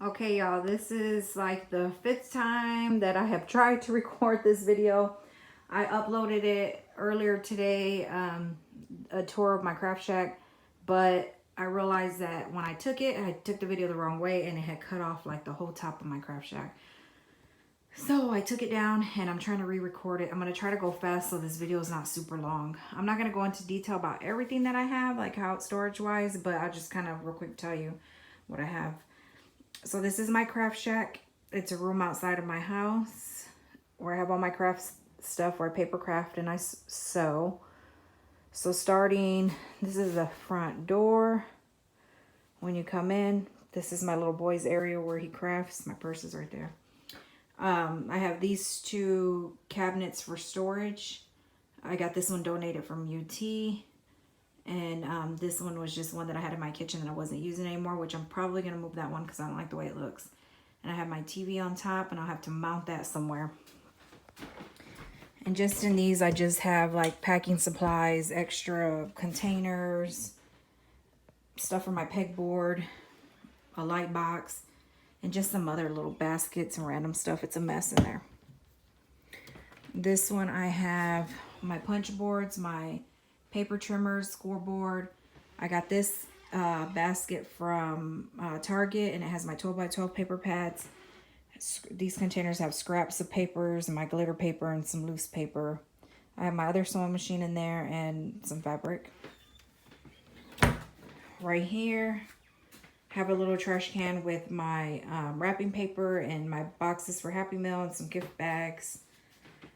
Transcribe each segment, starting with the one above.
Okay, y'all, this is like the 5th time that I have tried to record this video. I uploaded it earlier today, a tour of my craft shack, but I realized that when I took the video the wrong way and it had cut off like the whole top of my craft shack. So I took it down and I'm trying to re-record it. I'm going to try to go fast so this video is not super long. I'm not going to go into detail about everything that I have, like how it's storage wise, but I'll just kind of real quick tell you what I have. So this is my craft shack. It's a room outside of my house where I have all my craft stuff, where I paper craft and I sew. So starting, this is the front door. When you come in, this is my little boy's area where he crafts. My purse is right there. I have these 2 cabinets for storage. I got this one donated from UT. And this one was just one that I had in my kitchen that I wasn't using anymore, which I'm probably going to move that one because I don't like the way it looks. And I have my TV on top, and I'll have to mount that somewhere. And just in these, I just have like packing supplies, extra containers, stuff for my pegboard, a light box, and just some other little baskets and random stuff. It's a mess in there. This one I have my punch boards, my paper trimmers, scoreboard. I got this basket from Target, and it has my 12x12 paper pads. These containers have scraps of papers and my glitter paper and some loose paper. I have my other sewing machine in there and some fabric. Right here, I have a little trash can with my wrapping paper and my boxes for Happy Meal and some gift bags.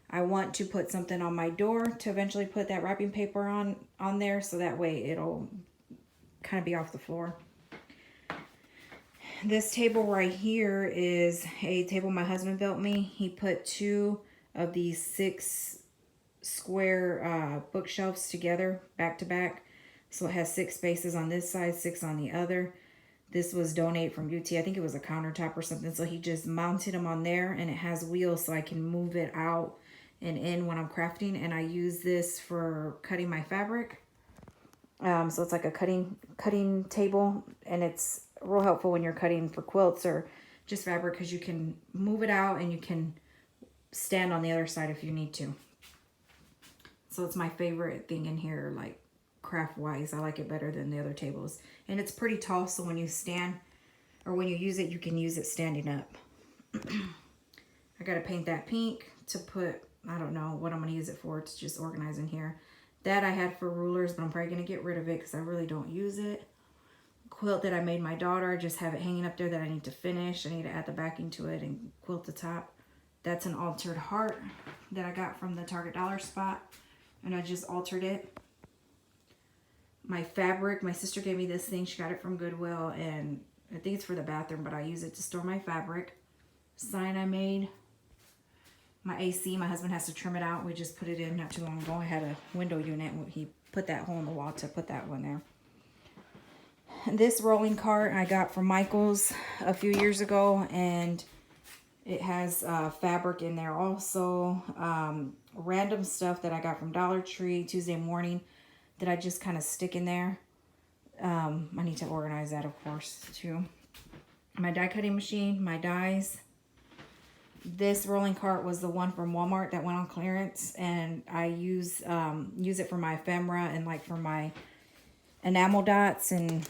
I want to put something on my door to eventually put that wrapping paper on there, so that way it'll kind of be off the floor. This table right here is a table my husband built me. He put 2 of these 6 square bookshelves together, back to back. So it has 6 spaces on this side, 6 on the other. This was donated from UT. I think it was a countertop or something. So he just mounted them on there, and it has wheels so I can move it out and in when I'm crafting. And I use this for cutting my fabric. So it's like a cutting table, and it's real helpful when you're cutting for quilts or just fabric, because you can move it out and you can stand on the other side if you need to. So it's my favorite thing in here, like craft wise. I like it better than the other tables, and it's pretty tall, so when you stand or when you use it, you can use it standing up. I gotta paint that pink to put, I don't know what I'm gonna use it for. It's just organizing here. That I had for rulers, but I'm probably gonna get rid of it because I really don't use it. Quilt that I made my daughter, I just have it hanging up there that I need to finish. I need to add the backing to it and quilt the top. That's an altered heart that I got from the Target dollar spot, and I just altered it. My fabric, my sister gave me this thing. She got it from Goodwill, and I think it's for the bathroom, but I use it to store my fabric. Sign I made. My AC, my husband has to trim it out. We just put it in not too long ago. I had a window unit. He put that hole in the wall to put that one there. This rolling cart I got from Michael's a few years ago, and it has fabric in there also. Random stuff that I got from Dollar Tree Tuesday morning that I just kind of stick in there. I need to organize that, of course, too. My die cutting machine, my dies. This rolling cart was the one from Walmart that went on clearance, and I use it for my ephemera and like for my enamel dots and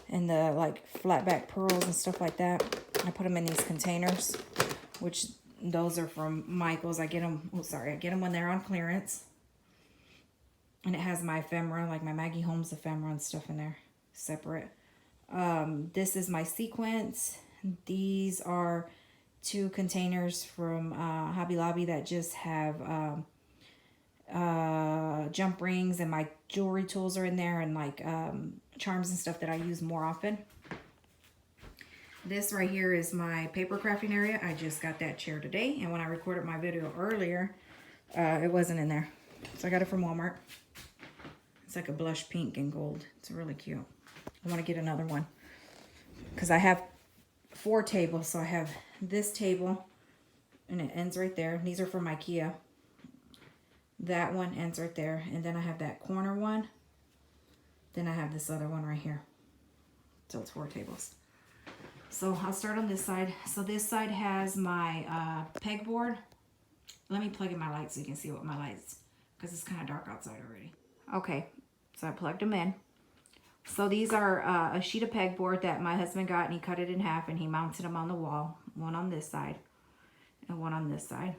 the like flat back pearls and stuff like that. I put them in these containers, which those are from Michael's. I get them, I get them when they're on clearance. And it has my ephemera, like my Maggie Holmes ephemera and stuff in there, separate. This is my Sequins. These are 2 containers from Hobby Lobby that just have jump rings, and my jewelry tools are in there, and like charms and stuff that I use more often. This right here is my paper crafting area. I just got that chair today, and when I recorded my video earlier, it wasn't in there. So I got it from Walmart. It's like a blush pink and gold. It's really cute. I want to get another one because I have 4 tables. So I have this table, and it ends right there. These are from IKEA. That one ends right there. And then I have that corner one. Then I have this other one right here. So it's 4 tables. So I'll start on this side. So this side has my pegboard. Let me plug in my lights so you can see what my lights, because it's kind of dark outside already. Okay, so I plugged them in. So these are a sheet of pegboard that my husband got, and he cut it in half and he mounted them on the wall. One on this side and one on this side.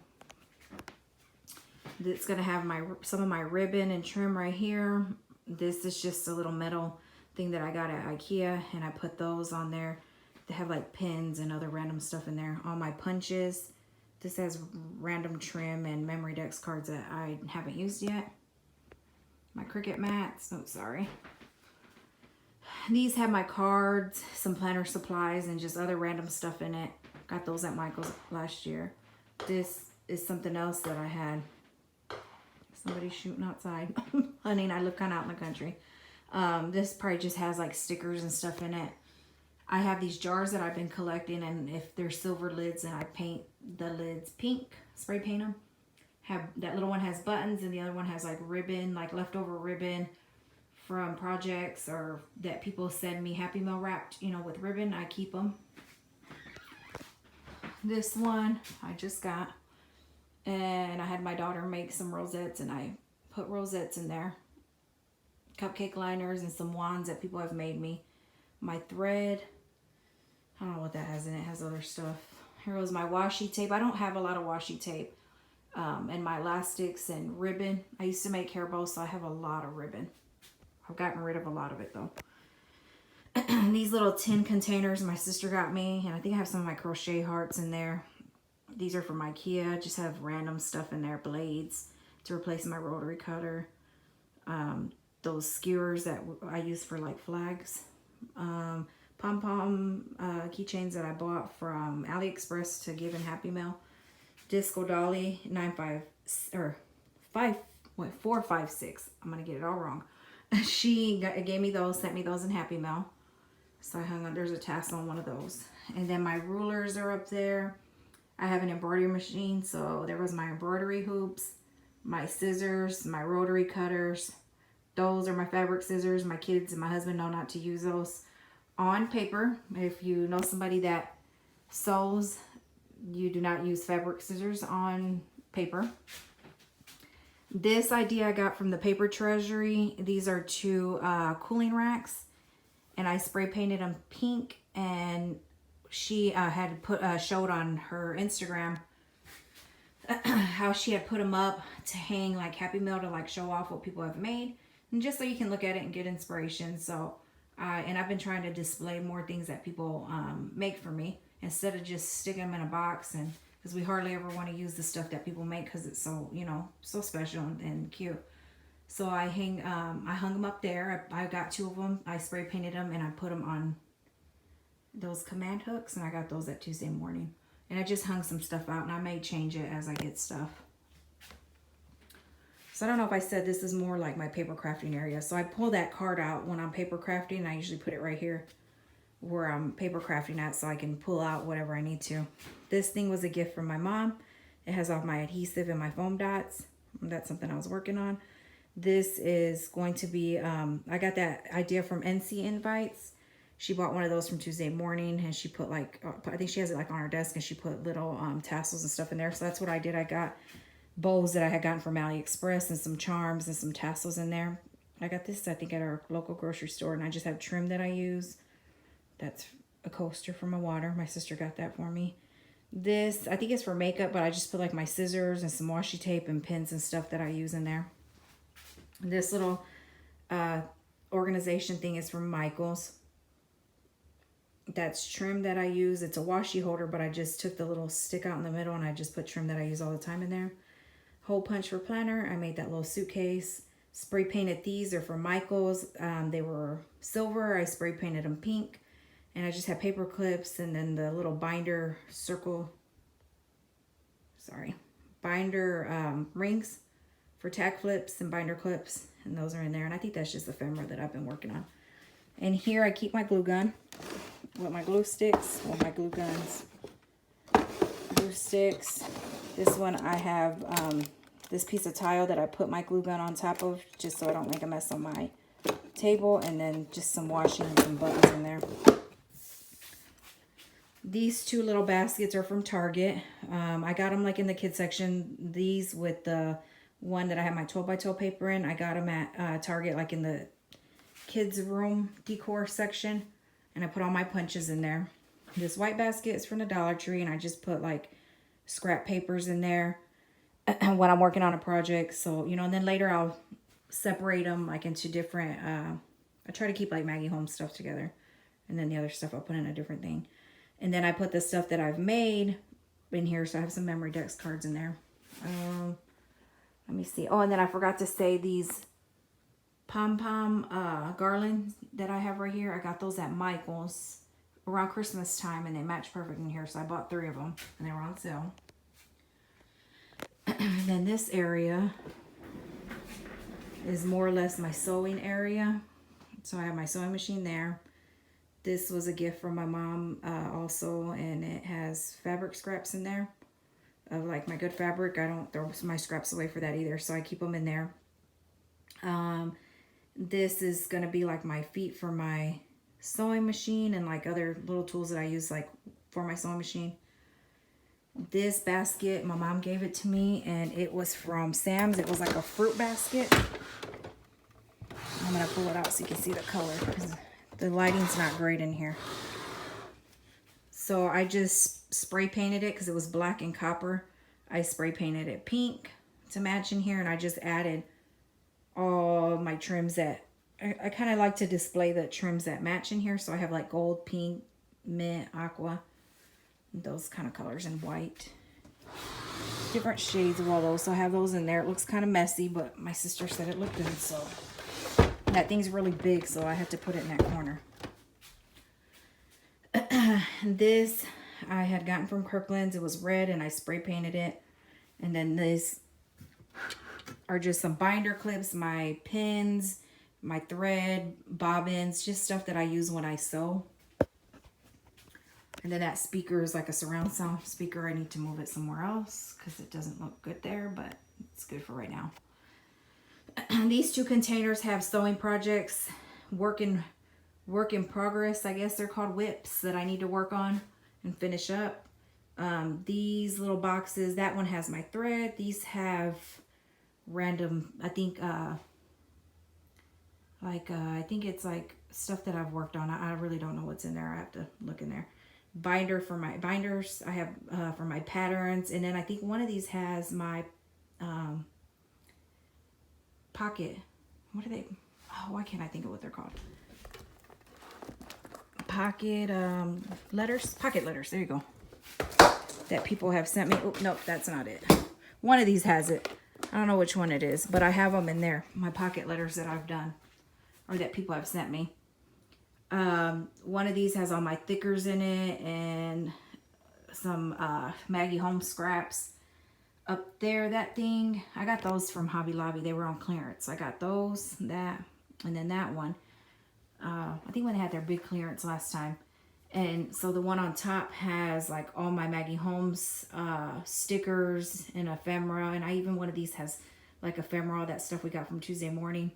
It's gonna have some of my ribbon and trim right here. This is just a little metal thing that I got at IKEA, and I put those on there. They have like pins and other random stuff in there. All my punches. This has random trim and memory decks cards that I haven't used yet. My Cricut mats. Oh, sorry. These have my cards, some planner supplies, and just other random stuff in it. Got those at Michael's last year. This is something else that I had. Somebody's shooting outside. Honey, and I look kind of out in the country. This probably just has like stickers and stuff in it. I have these jars that I've been collecting, and if they're silver lids, and I paint the lids pink, spray paint them. That little one has buttons, and the other one has like ribbon, like leftover ribbon from projects or that people send me, Happy Mail wrapped, you know, with ribbon. I keep them. This one I just got, and I had my daughter make some rosettes, and I put rosettes in there. Cupcake liners and some wands that people have made me. My thread, I don't know what that has in it. It has other stuff. Here was my washi tape. I don't have a lot of washi tape. And my elastics and ribbon. I used to make hair bows, so I have a lot of ribbon. I've gotten rid of a lot of it though. These little tin containers my sister got me, and I think I have some of my crochet hearts in there. These are from IKEA. Just have random stuff in there. Blades to replace my rotary cutter. Those skewers that I use for like flags. Pom-pom keychains that I bought from AliExpress to give in Happy Mail. Disco Dolly 456. I'm gonna get it all wrong. She gave me those, sent me those in Happy Mail. So I hung on, there's a tassel on one of those. And then my rulers are up there. I have an embroidery machine, so there was my embroidery hoops, my scissors, my rotary cutters. Those are my fabric scissors. My kids and my husband know not to use those on paper. If you know somebody that sews, you do not use fabric scissors on paper. This idea I got from the Paper Treasury. These are two cooling racks, and I spray painted them pink, and she had showed on her Instagram how she had put them up to hang like Happy Mail, to like show off what people have made, and just so you can look at it and get inspiration. So and I've been trying to display more things that people make for me, instead of just sticking them in a box, and because we hardly ever want to use the stuff that people make because it's so, you know, so special and cute. So I hung them up there. I got two of them. I spray painted them, and I put them on those command hooks, and I got those at Tuesday morning. And I just hung some stuff out, and I may change it as I get stuff. So I don't know if I said this is more like my paper crafting area. So I pull that card out when I'm paper crafting. I usually put it right here where I'm paper crafting at, so I can pull out whatever I need to. This thing was a gift from my mom. It has all my adhesive and my foam dots. That's something I was working on. This is going to be, I got that idea from NC Invites. She bought one of those from Tuesday morning, and she put like, I think she has it like on her desk, and she put little tassels and stuff in there. So that's what I did. I got bows that I had gotten from AliExpress and some charms and some tassels in there. I got this, I think, at our local grocery store, and I just have trim that I use. That's a coaster for my water. My sister got that for me. This, I think it's for makeup, but I just put like my scissors and some washi tape and pins and stuff that I use in there. This little organization thing is from Michael's. That's trim that I use. It's a washi holder, but I just took the little stick out in the middle, and I just put trim that I use all the time in there. Hole punch for planner. I made that little suitcase. Spray painted these. They're from Michael's. They were silver. I spray painted them pink. And I just have paper clips, and then the little binder rings for tack flips and binder clips. And those are in there. And I think that's just ephemera that I've been working on. And here I keep my glue gun with my glue sticks, or my glue guns. Glue sticks. This one I have this piece of tile that I put my glue gun on top of, just so I don't make a mess on my table. And then just some washing and some buttons in there. These two little baskets are from Target. I got them like in the kids section. These with the one that I have my 12 by 12 paper in. I got them at Target like in the kids room decor section. And I put all my punches in there. This white basket is from the Dollar Tree. And I just put like scrap papers in there when I'm working on a project. So, you know, and then later I'll separate them like into different, I try to keep like Maggie Holmes stuff together. And then the other stuff I'll put in a different thing. And then I put the stuff that I've made in here. So I have some memory decks cards in there. Let me see. Oh, and then I forgot to say these pom-pom garlands that I have right here. I got those at Michael's around Christmas time. And they match perfect in here. So I bought 3 of them. And they were on sale. And then this area is more or less my sewing area. So I have my sewing machine there. This was a gift from my mom also, and it has fabric scraps in there of like my good fabric. I don't throw my scraps away for that either, so I keep them in there. This is going to be like my feet for my sewing machine and like other little tools that I use like for my sewing machine. This basket, my mom gave it to me, and it was from Sam's. It was like a fruit basket. I'm going to pull it out so you can see the color because the lighting's not great in here. So I just spray painted it because it was black and copper. I spray painted it pink to match in here, and I just added all my trims that I kind of like to display the trims that match in here. So I have like gold, pink, mint, aqua, those kind of colors, and white. Different shades of all those. So I have those in there. It looks kind of messy, but my sister said it looked good, so that thing's really big, so I had to put it in that corner. This I had gotten from Kirkland's. It was red, and I spray painted it. And then this are just some binder clips, my pins, my thread, bobbins, just stuff that I use when I sew. And then that speaker is like a surround sound speaker. I need to move it somewhere else because it doesn't look good there, but it's good for right now. These 2 containers have sewing projects, work in progress, I guess they're called, whips that I need to work on and finish up. These little boxes, that one has my thread. These have random, I think, I think it's like stuff that I've worked on. I really don't know what's in there. I have to look in there. Binder for my binders. I have for my patterns. And then I think one of these has my pocket. What are they? Oh, why can't I think of what they're called? Pocket letters. Pocket letters. There you go. That people have sent me. Oh, no, that's not it. One of these has it. I don't know which one it is, but I have them in there. My pocket letters that I've done or that people have sent me. One of these has all my thickers in it and some Maggie Holmes scraps. Up there, that thing, I got those from Hobby Lobby. They were on clearance. I got those, that, and then that one. I think when they had their big clearance last time. And so the one on top has like all my Maggie Holmes stickers and ephemera. And one of these has like ephemera, that stuff we got from Tuesday morning.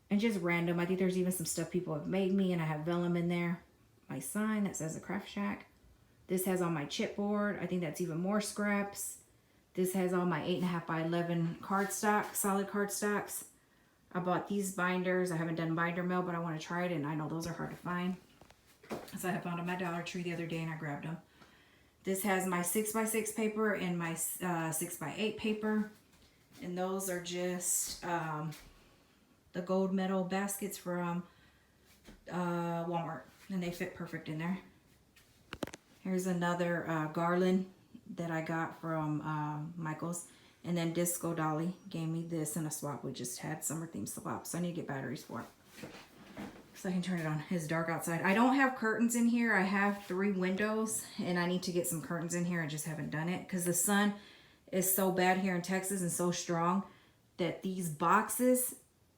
And just random. I think there's even some stuff people have made me, and I have vellum in there. My sign that says the Craft Shack. This has all my chipboard. I think that's even more scraps. This has all my 8.5 by 11 cardstock, solid cardstocks. I bought these binders. I haven't done binder mill, but I want to try it, and I know those are hard to find. So I found them at Dollar Tree the other day, and I grabbed them. This has my 6x6 paper and my 6x8 paper. And those are just the gold metal baskets from Walmart. And they fit perfect in there. Here's another garland that I got from Michael's. And then Disco Dolly gave me this in a swap. We just had summer theme swap. So I need to get batteries for it. So I can turn it on. It's dark outside. I don't have curtains in here. I have 3 windows. And I need to get some curtains in here. I just haven't done it. Because the sun is so bad here in Texas and so strong that these boxes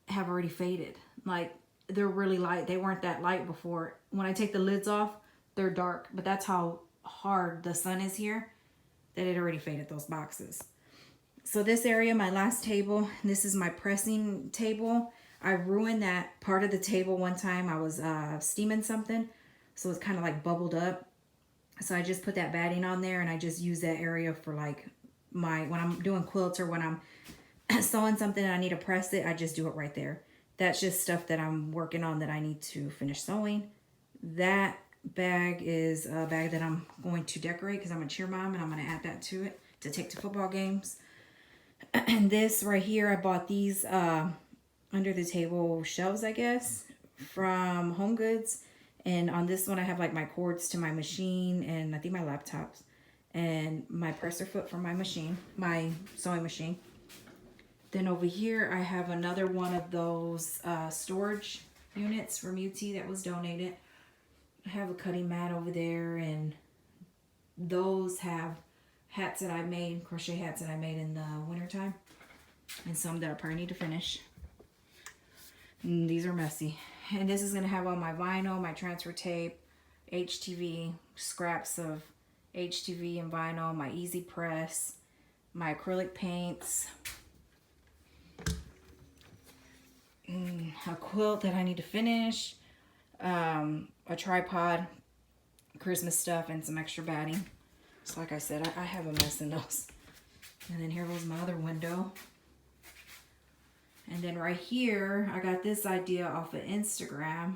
have already faded. Like, they're really light. They weren't that light before. When I take the lids off, they're dark. But that's how hard the sun is here that it already faded those boxes. So this area, my last table, this is my pressing table. I ruined that part of the table one time. I was steaming something, so it's kind of like bubbled up. So I just put that batting on there, and I just use that area for like when I'm doing quilts, or when I'm sewing something and I need to press it, I just do it right there. That's just stuff that I'm working on that I need to finish sewing. That bag is a bag that I'm going to decorate because I'm a cheer mom, and I'm going to add that to it to take to football games. And this right here, I bought these under the table shelves, I guess, from Home Goods. And on this one, I have like my cords to my machine, and I think my laptops, and my presser foot for my machine, my sewing machine. Then over here, I have another one of those storage units from UT that was donated. I have a cutting mat over there, and those have hats that I made, crochet hats that I made in the wintertime, and some that I probably need to finish. And these are messy. And this is going to have all my vinyl, my transfer tape, HTV, scraps of HTV and vinyl, my easy press, my acrylic paints, a quilt that I need to finish, a tripod, Christmas stuff, and some extra batting. So like I said, I have a mess in those. And then here goes my other window. And then right here, I got this idea off of Instagram.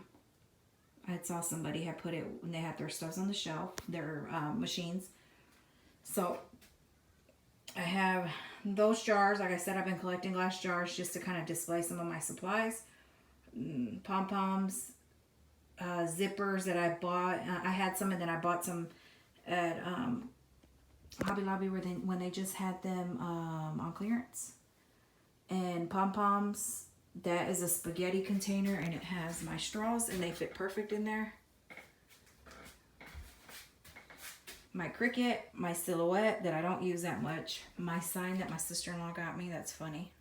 I saw somebody had put it when they had their stuffs on the shelf, their machines. So I have those jars. Like I said, I've been collecting glass jars just to kind of display some of my supplies. Pom-poms, zippers that I bought. I had some, and then I bought some at Hobby Lobby when they just had them on clearance. And pom-poms, that is a spaghetti container, and it has my straws, and they fit perfect in there. My Cricut, my silhouette that I don't use that much, my sign that my sister-in-law got me, that's funny.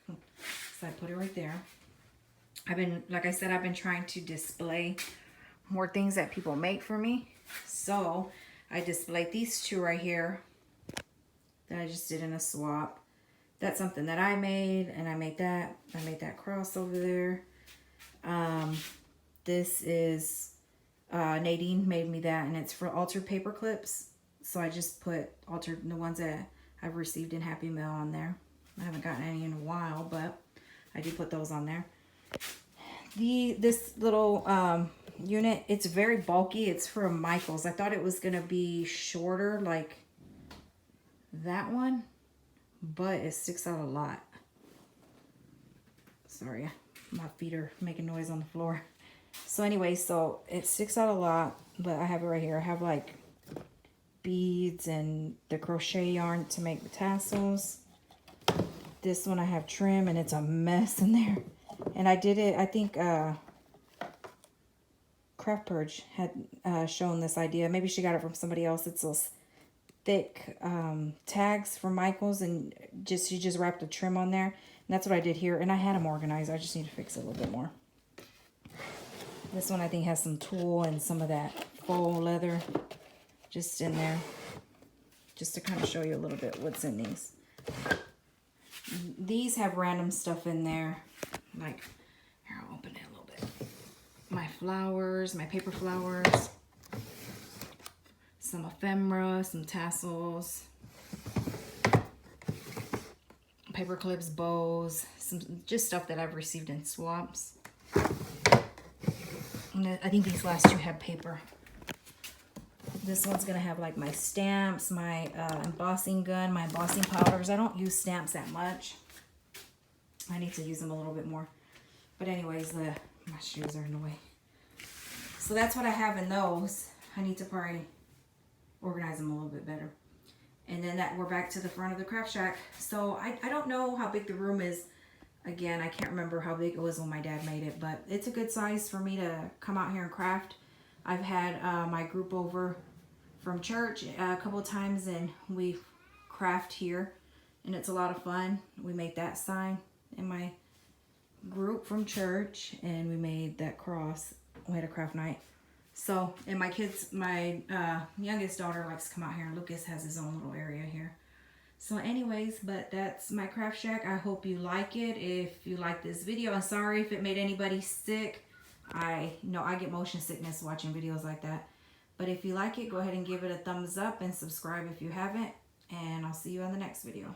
So I put it right there. Like I said, I've been trying to display more things that people make for me. So I displayed these two right here that I just did in a swap. That's something that I made, and I made that. I made that cross over there. This is Nadine made me that, and it's for altered paper clips. So I just put the ones that I've received in Happy Mail on there. I haven't gotten any in a while, but I do put those on there. This little unit, it's very bulky. It's from Michaels. I thought it was gonna be shorter, like that one, but it sticks out a lot. Sorry, my feet are making noise on the floor. So anyway, so it sticks out a lot, but I have it right here. I have like beads and the crochet yarn to make the tassels. This one I have trim, and it's a mess in there. And I did it, I think Craft Purge had shown this idea. Maybe she got it from somebody else. It's those thick tags from Michaels, and she just wrapped a trim on there. And that's what I did here. And I had them organized. I just need to fix it a little bit more. This one I think has some tulle and some of that faux leather just in there. Just to kind of show you a little bit what's in these. These have random stuff in there. Like, here, I'll open it a little bit. My flowers, my paper flowers. Some ephemera, some tassels. Paper clips, bows. Some just stuff that I've received in swaps. And I think these last two have paper. This one's going to have like my stamps, my embossing gun, my embossing powders. I don't use stamps that much. I need to use them a little bit more. But anyways, my shoes are in the way. So that's what I have in those. I need to probably organize them a little bit better. And then we're back to the front of the craft shack. So I don't know how big the room is. Again, I can't remember how big it was when my dad made it, but it's a good size for me to come out here and craft. I've had my group over from church a couple of times, and we craft here, and it's a lot of fun. We made that sign in my group from church, and we made that cross. We had a craft night. So, and my kids, my youngest daughter likes to come out here, and Lucas has his own little area here. So anyways, but that's my craft shack. I hope you like it. If you like this video, I'm sorry if it made anybody sick. I know I get motion sickness watching videos like that. But if you like it, go ahead and give it a thumbs up and subscribe if you haven't. And I'll see you on the next video.